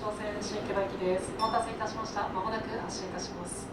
朝鮮新木場駅です。お待たせいたしました。まもなく発車いたします。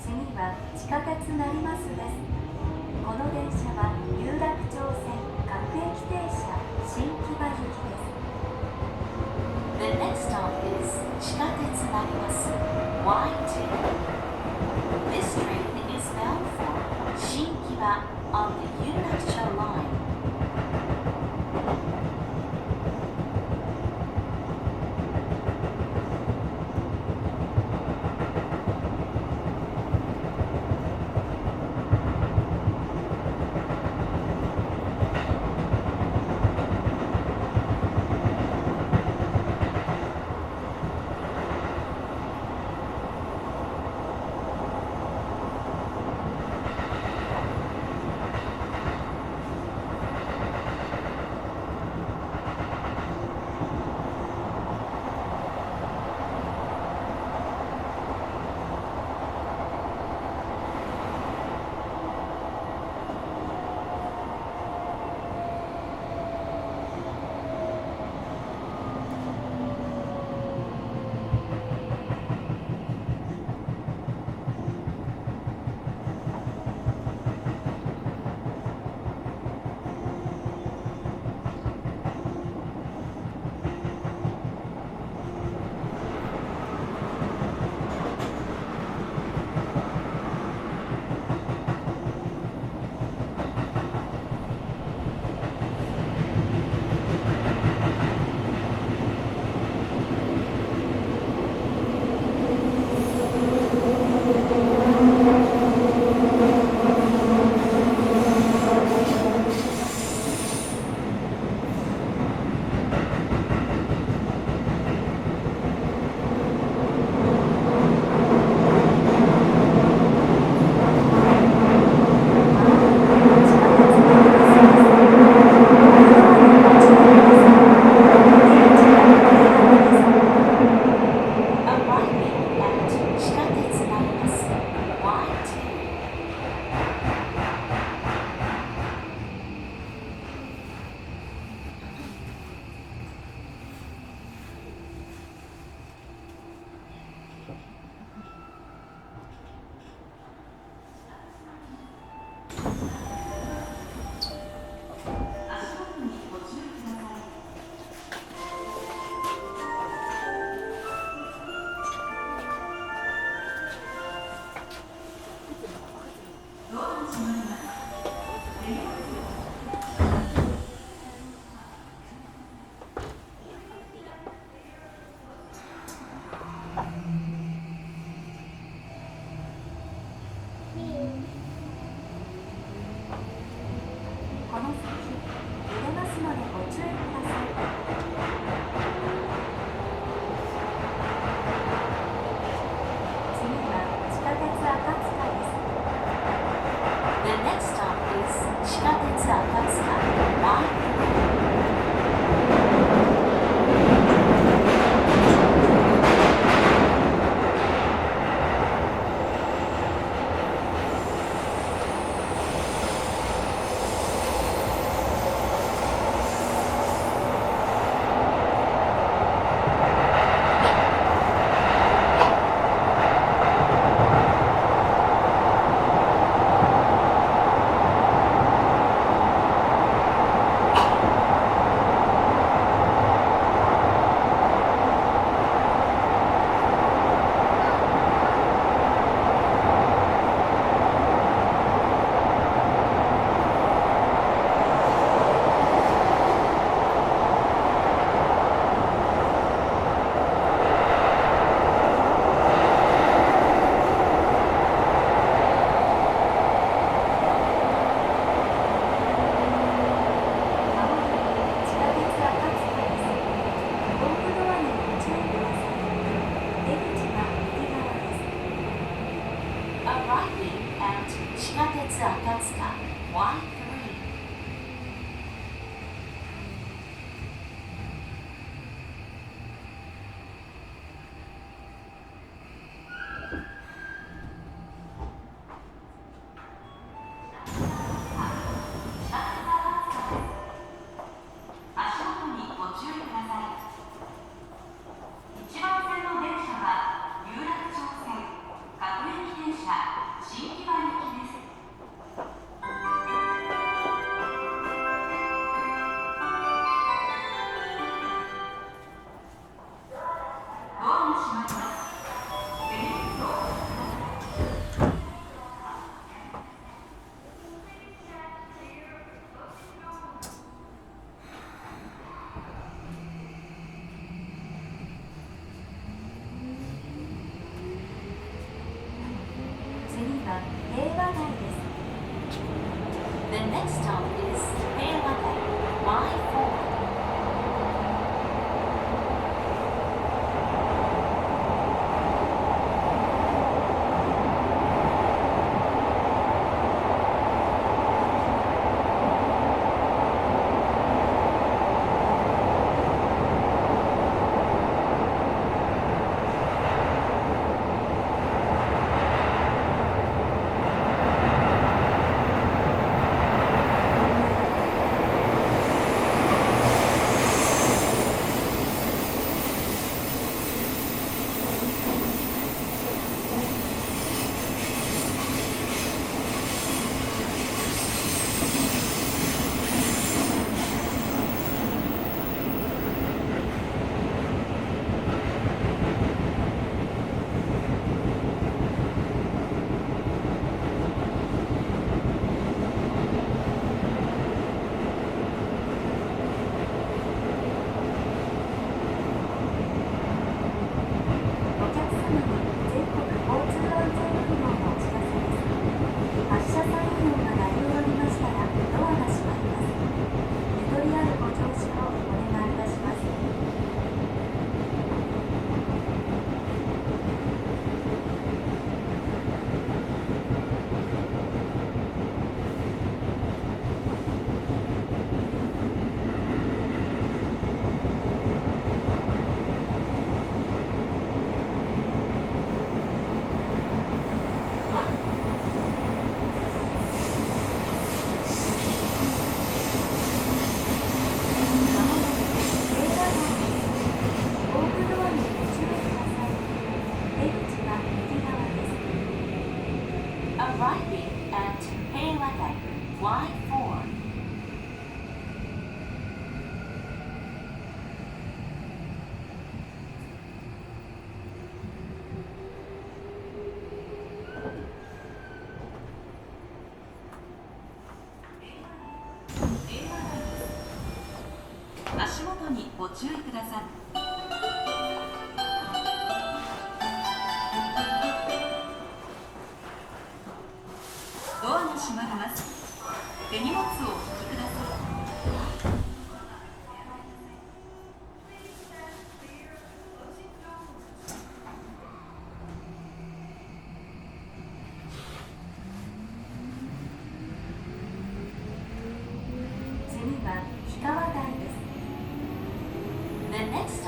次は地下鉄成増です。この電車は有楽町線各駅停車新木場行きです。The next stop is 地下鉄成増 Y2. This train is bound for 新木場 on the 有楽町line. Arriving at 地下鉄赤塚 Y3. The next stop is 平和台 Y4. Arriving at 平和台 Y4.「足元にご注意ください」「ドアが閉まります」「手荷物をお引きください」次は氷川台です。The next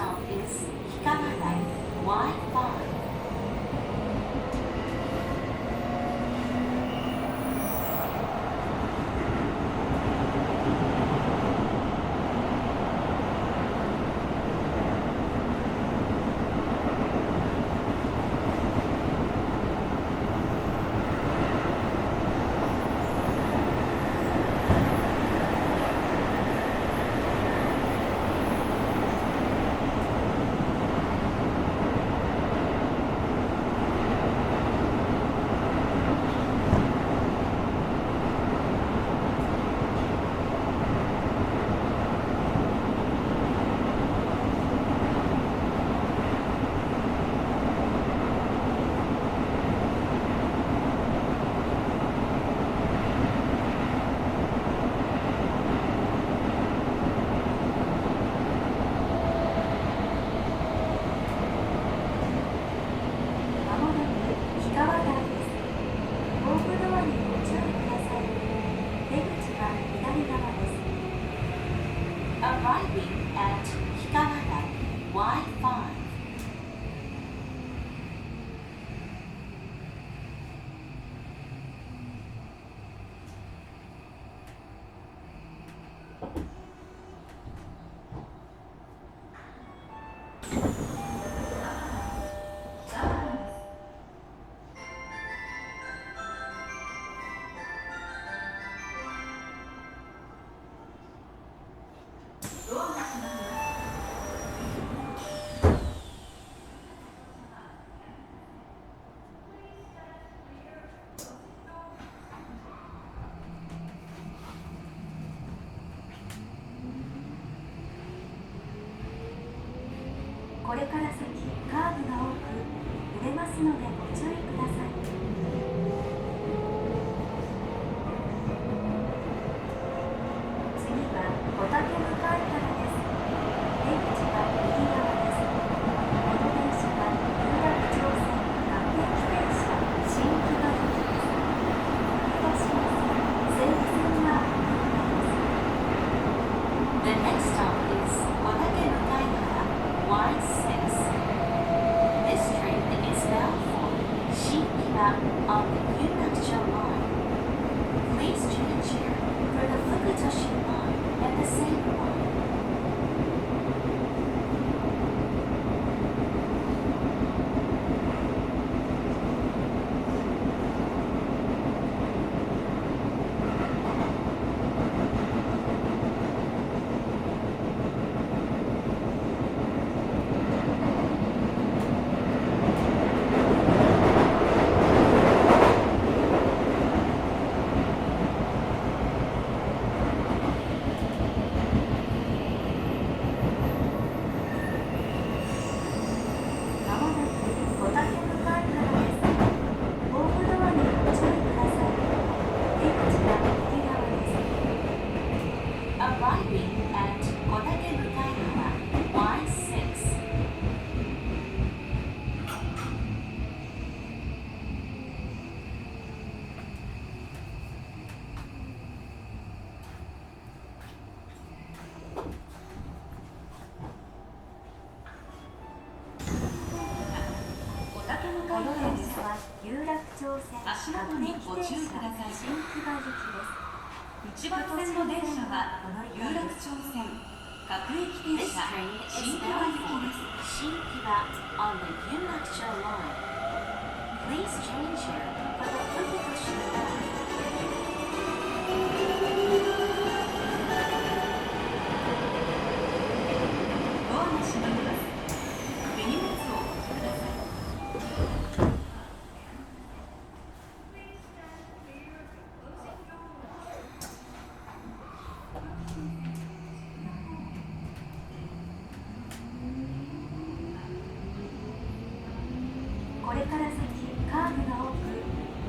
ますのでご注意ください。次は小竹向かいからです。出口は右側です。この電車は有楽町線各駅停車新木場行きです。振り出しません。西武線はお乗り換えです。The next stop is Kodake Mukaihara Y6. This train is bound for Shinkiba on the Yunakcho line. Please change here for the Fukutoshi line and the Seibu line. まもなく小竹向かいからです。ホームドアにご注意ください。出口は右側です。Arriving at Kodake Mukaihara Y6. 小竹向このかいです。電車は有楽町線足元にご注意ください。新木場行きです。一番線の電車は有楽町線各駅停 This 車 train is 新木場 bound 行き for です。 Shinkiba on the Yunakcho line. Please change here for the Fukutoshi line. ドアが閉まります。手荷物をお引きください。これから先カーブが多く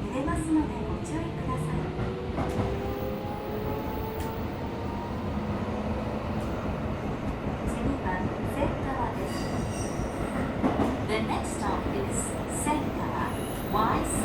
揺れますのでご注意ください。次は千川です。The next stop is Senkawa Y7.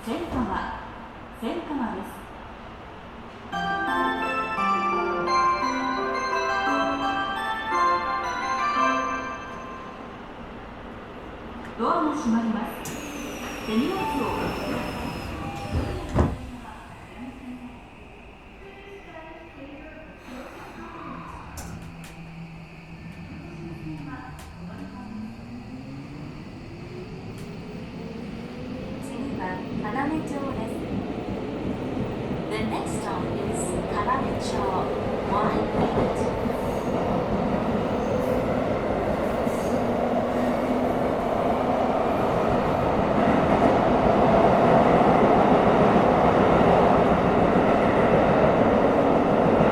千川です。ドアが閉まります。手荷物をお引きください。次は要町です。The next stop is Karamecho Y8. 次は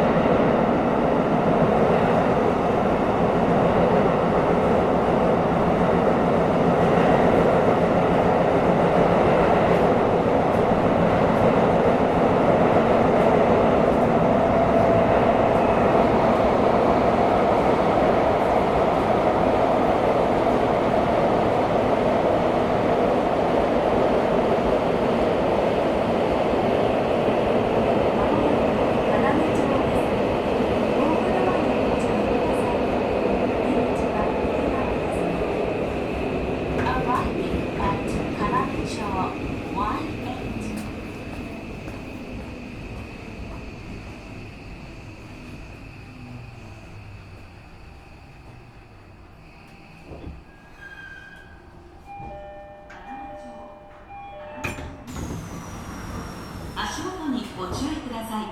ご注意ください。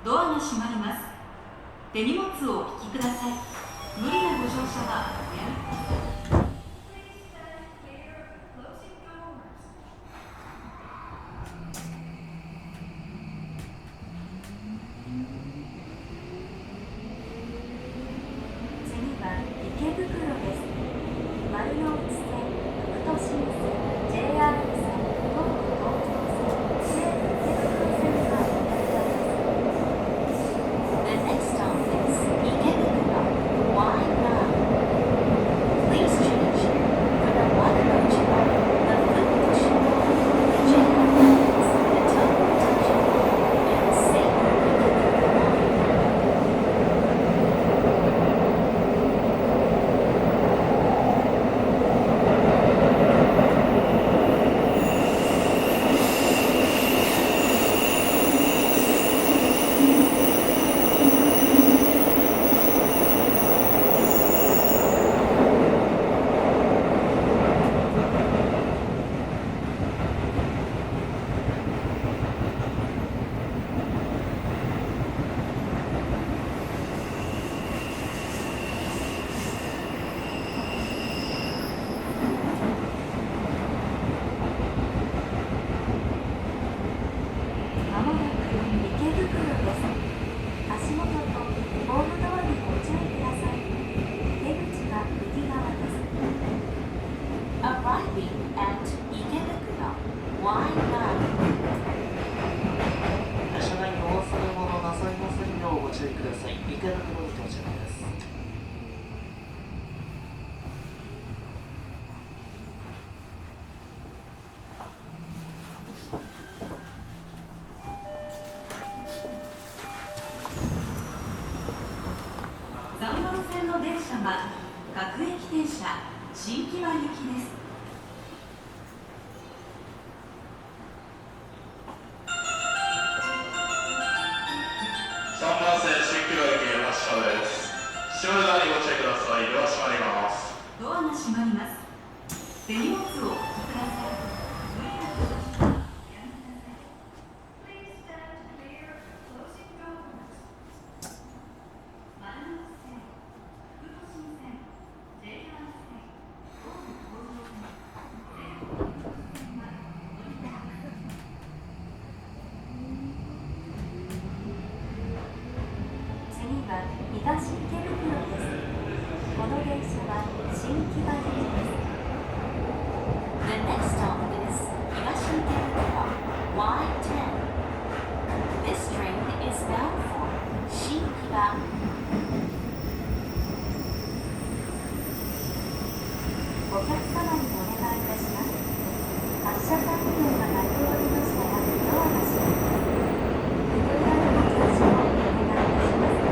ドアが閉まります。手荷物をお引きください。無理なご乗車はおやめください。次は池袋です。丸ノ内線、副都心線、JR 線、東武東上線、西武池袋線がお乗り換えです。The next stop is Ikebukuro Line 9. Please change here for the Wataroji line, the Fukutoshi line, the JR lines, the Tokyo Junction line, and Seibu Ikebukuro line.まもなく池袋です。足元とホームドアにご注意ください。出口は右側です。Arriving at Ikebukuro Line 9. 車内にお忘れ物なさいませんようご注意ください。池袋に到着です。3番線の電車は各駅停車新木場行きです。3番線新木場行き発車です。閉まるドアにご注意ください。ドア閉まります。ドアが閉まります。手荷物をお引きください。無理なご乗車はおやめください。Please stand clear of closing doors. 丸ノ内線、副都心線、JR 線、東武東上線、西武池袋線はお乗り換えです。次は東池袋です。この電車は新木場行きです。The next stop is Higashi Ikebukuro Line 10. This train is bound for Shinkiba. お客様にお願いいたします。発車サイレンが鳴っておりましたらドアが閉まります。不要なご乗車をお願いいたします。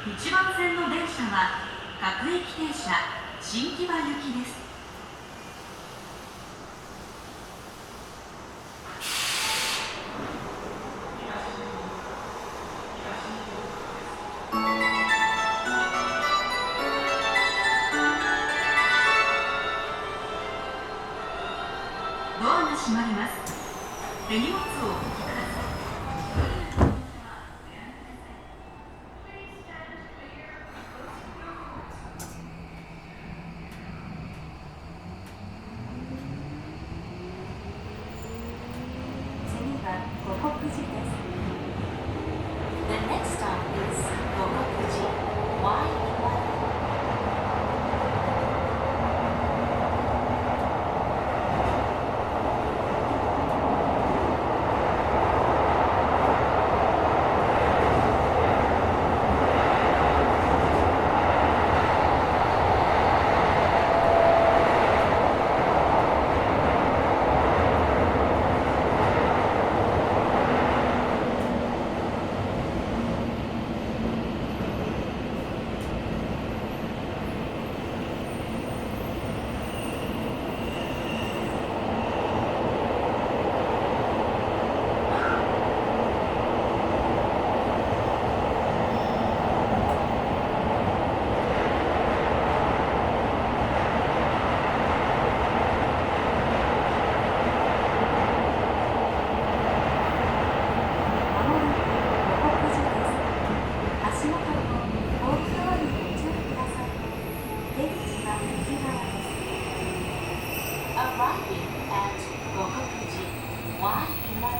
1番線の電車は各駅停車新木場行きです。閉まります。手荷物をお引きください。次は五国寺です。The next stop is Gokokuji Y11. Arriving at Gokokuji Y11.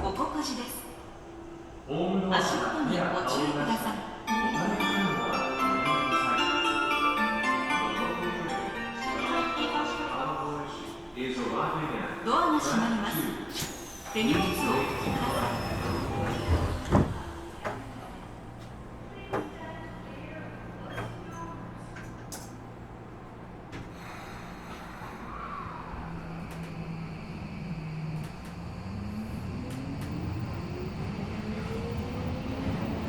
Gokokuji です。足元にご注意ください。ドアが閉まります。手荷物をお引きください。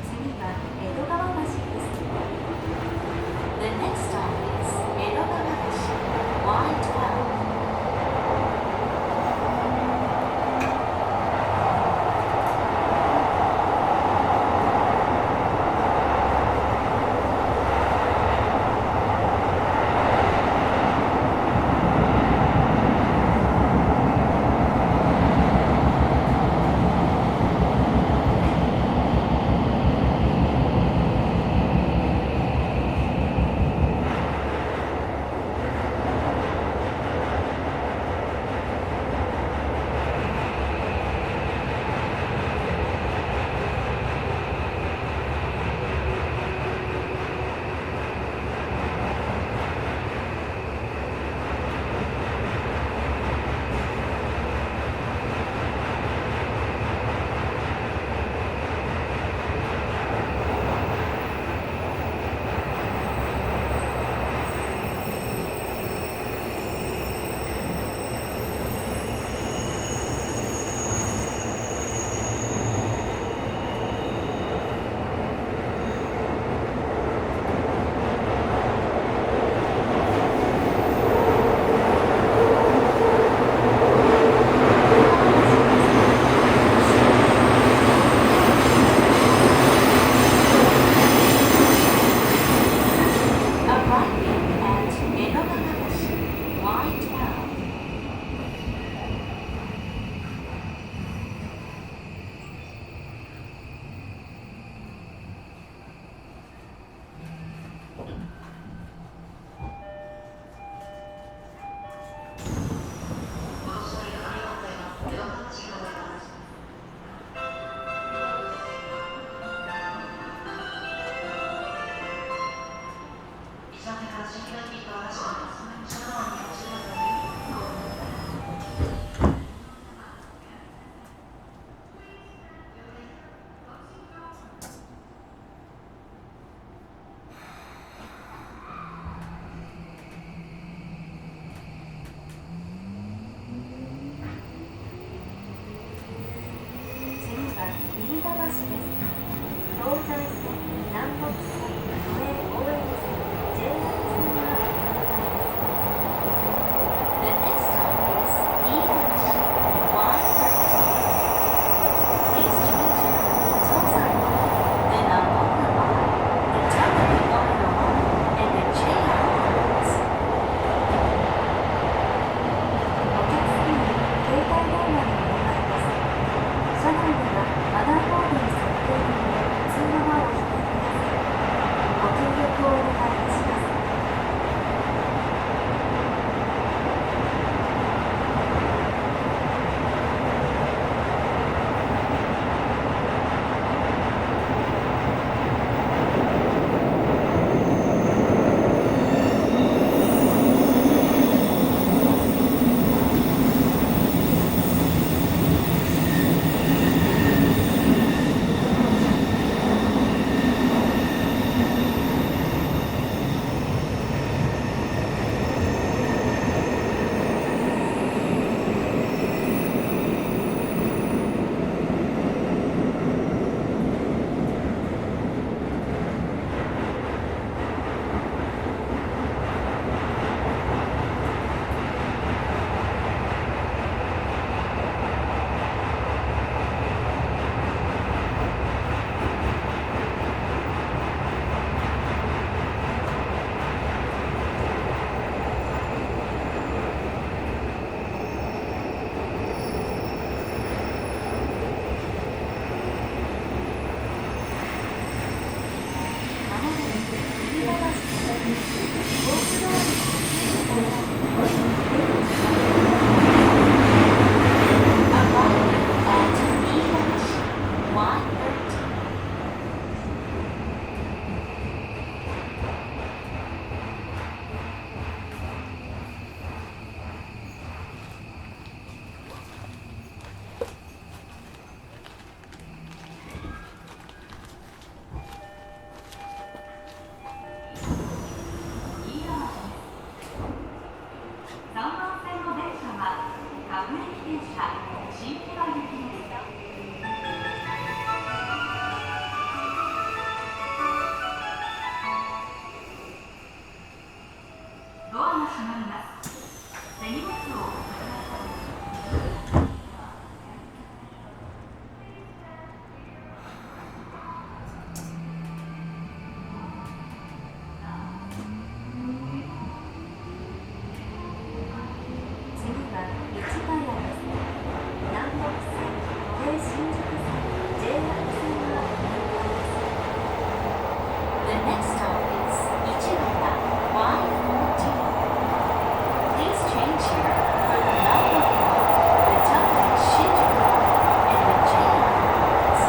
次は江戸川橋です。The next stop is 江戸川橋 Y12. まります。手荷物をお持ちください。次は市ヶ谷です。南北線、京新宿線、JR 線が運行です。The next stop is Ichigaya Y14. Please change here for the Nagoya, the Tokyo Shinjuku, and the JR lines.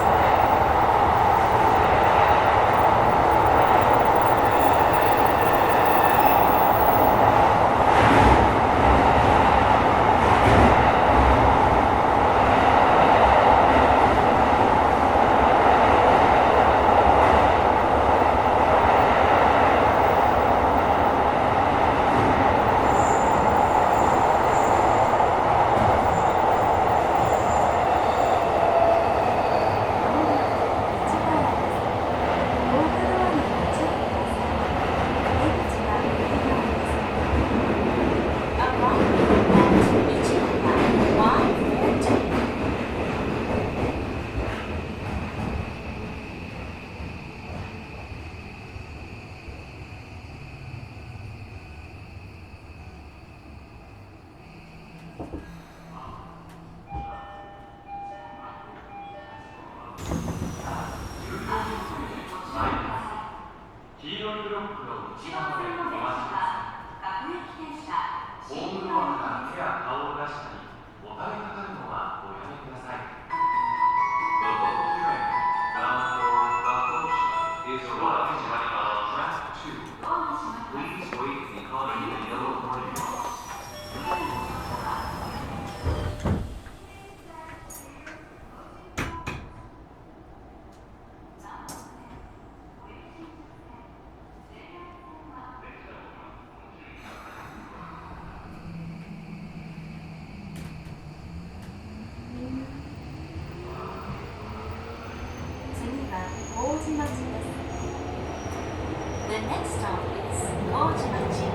The next stop is Ojimachi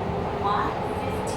Y15.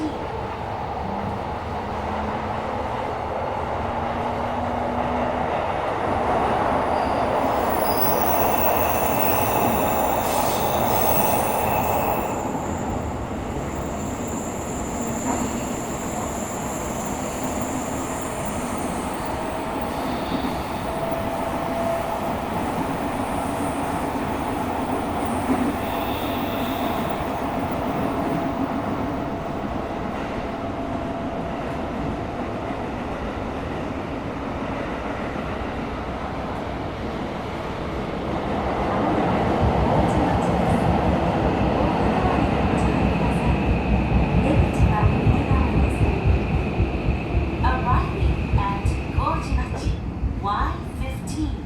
Arriving at Ojimachi Y15.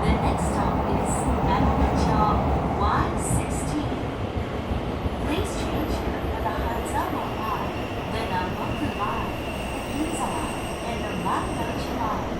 The next stop is Nagamacho Y16. Please change here for the Hanzaba line, the Namboku line, the Ginza line, and the Marunouchi line.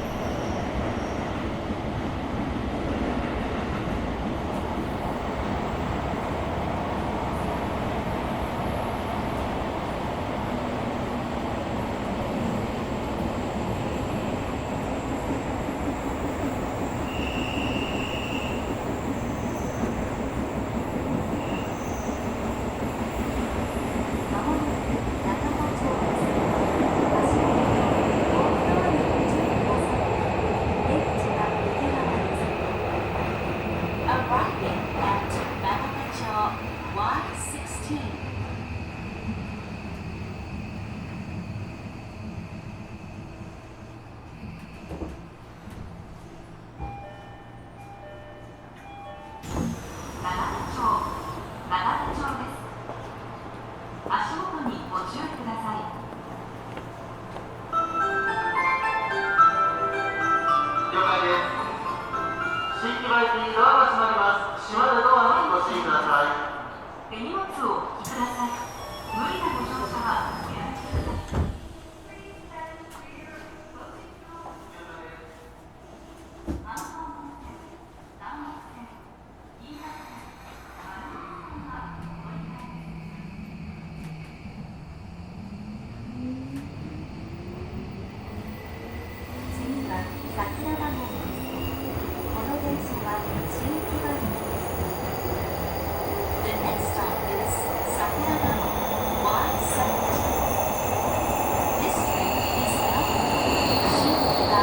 外機ドアが閉まります。閉まるドアにご注意ください。荷物をお引きください。無理なご乗車はおやめください。次は桜田門です。この電車は新木場行きです。The next stop is Sakuraba Y17. This train is bound for Shinkiba.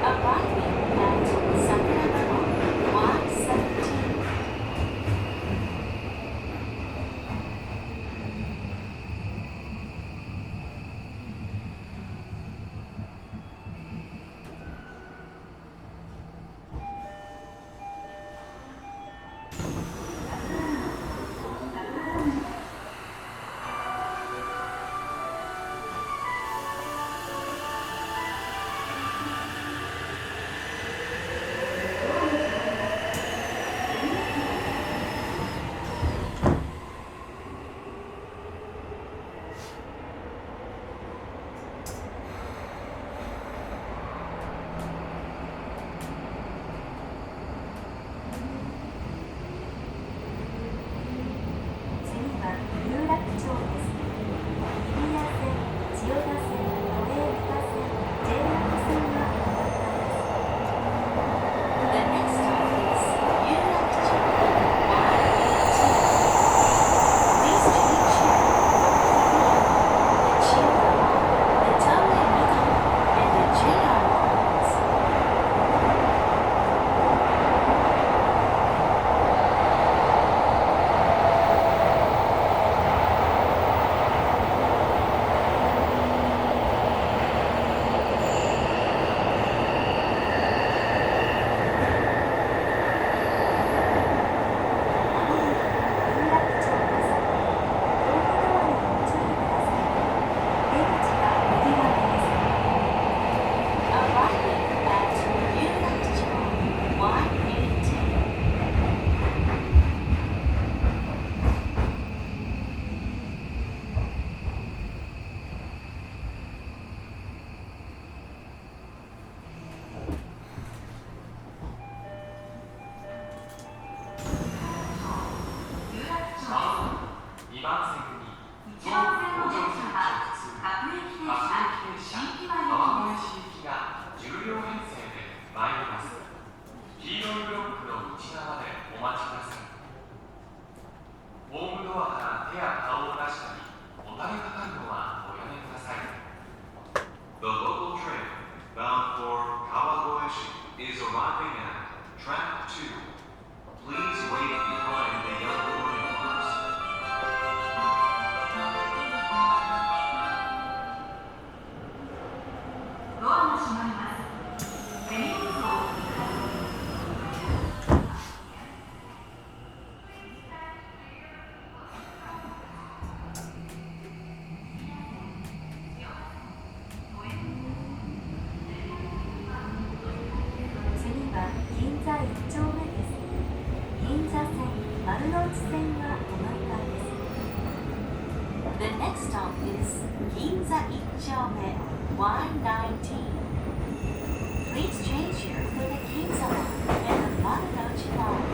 Arriving at Sakuraba Y17.次は有楽町です。日比谷線、千代田線、都営三田線、JR 線がお乗り換えです。The next stop is Yurakucho Y18. Please change here for the Chiyoda, the Toei Midori, and the JR lines. Arriving at Yurakucho Y18. The local train bound for Kawagoeshi is arriving at track 2. Please wait behind the yellow railings. ドアが閉まります。手荷物をお引きください。次は銀座1丁目です。銀座線、丸の内線がお乗り換えです。The next stop is Ginza Ichome Y19. Please change here for the Ginza line and the Marunouchi line.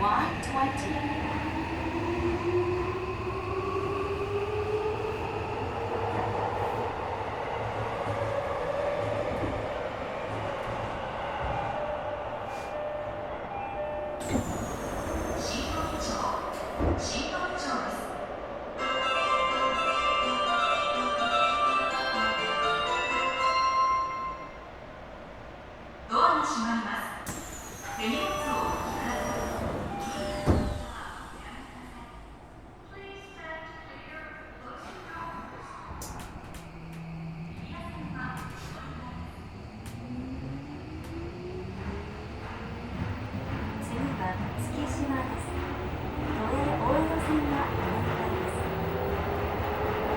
Y20.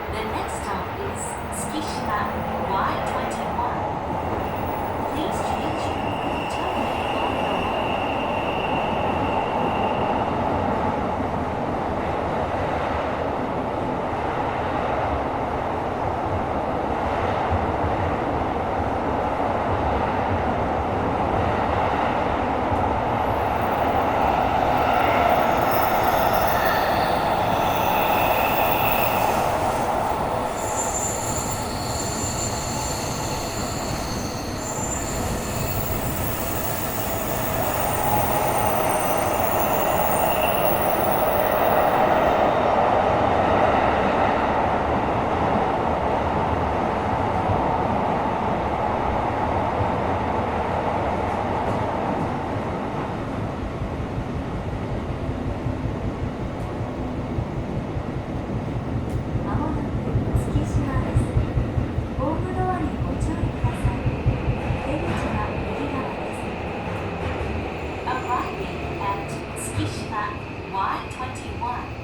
The next stop is Tsukishima Y21. Please change here for the Tokyo Oedo line.まもなく月島です。ホームドアにご注意ください。出口は右側です。Arriving at Tsukishima Y21.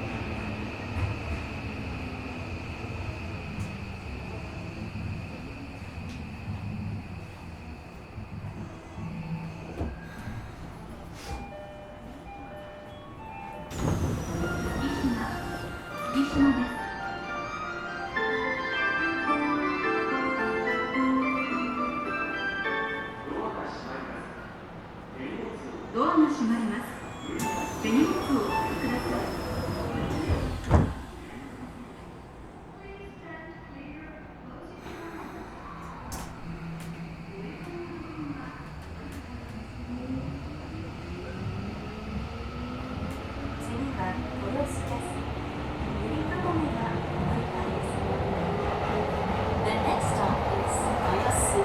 The next stop is Toyosu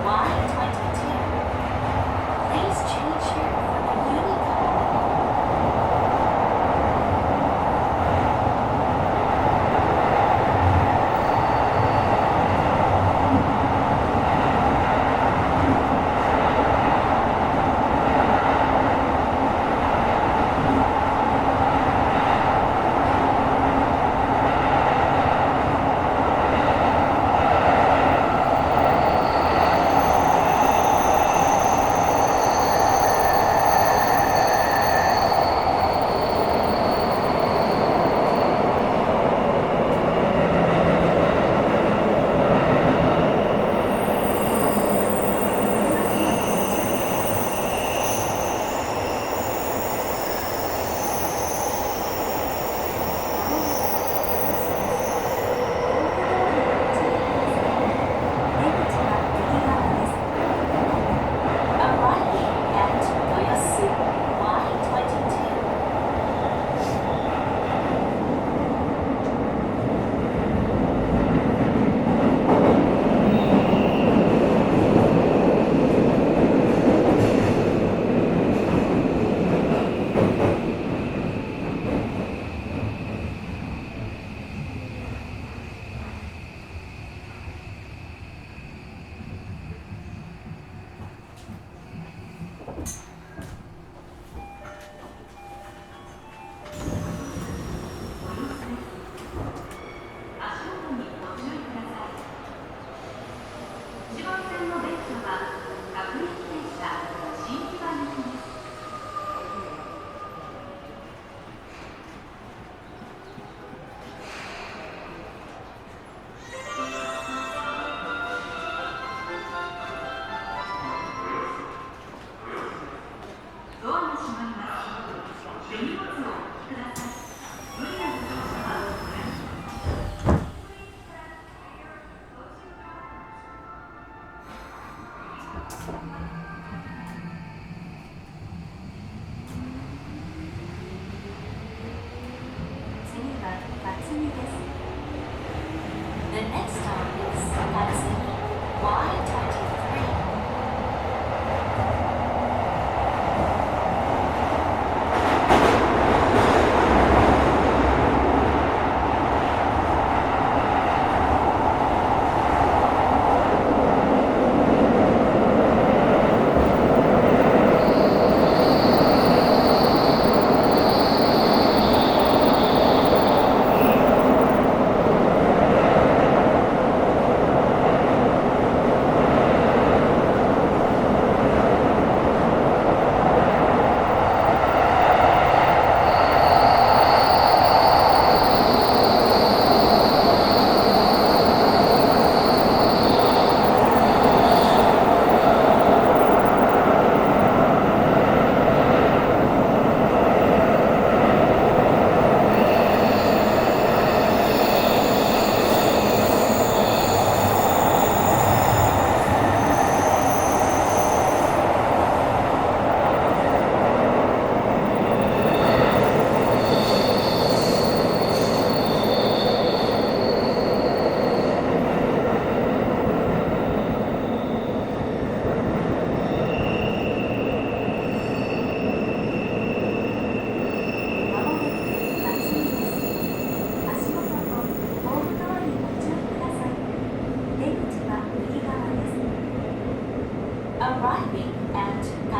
Y22. Please change here for the Unicode.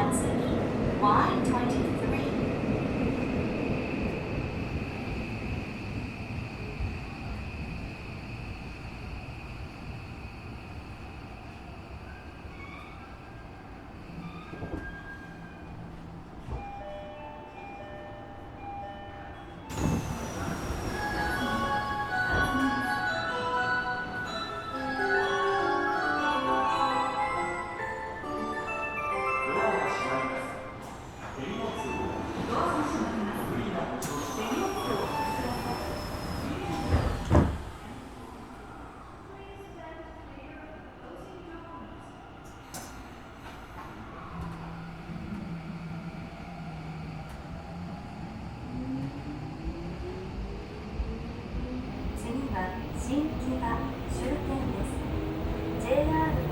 Matsuri Y23.次は新木場終点です。 JR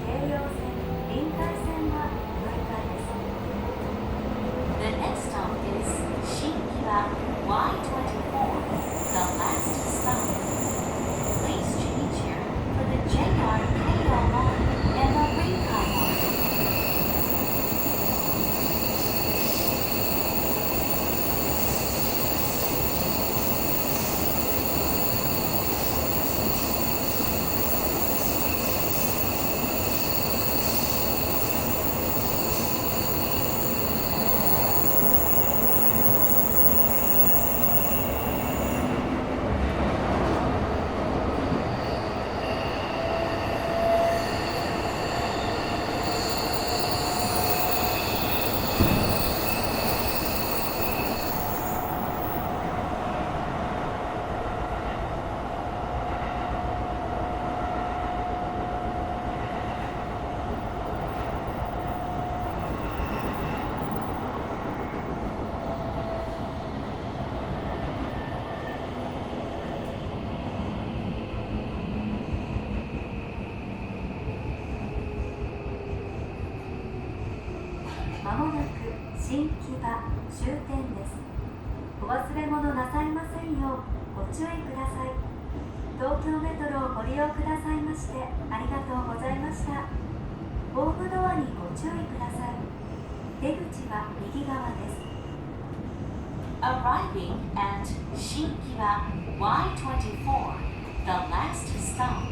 京葉線臨海線は乗り換えです。 The next stop is Shinkiba Y24, the last stop. Please change here for the JR Keio line and the Rinkai line.まもなく新木場終点です。お忘れ物なさいませんようご注意ください。東京メトロをご利用くださいましてありがとうございました。ホームドアにご注意ください。出口は右側です。 Arriving at Shinkiba Y24, the last stop.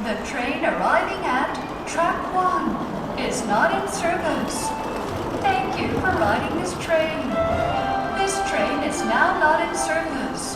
The train arriving at track 1 is not in service. Thank you for riding this train. This train is now not in service.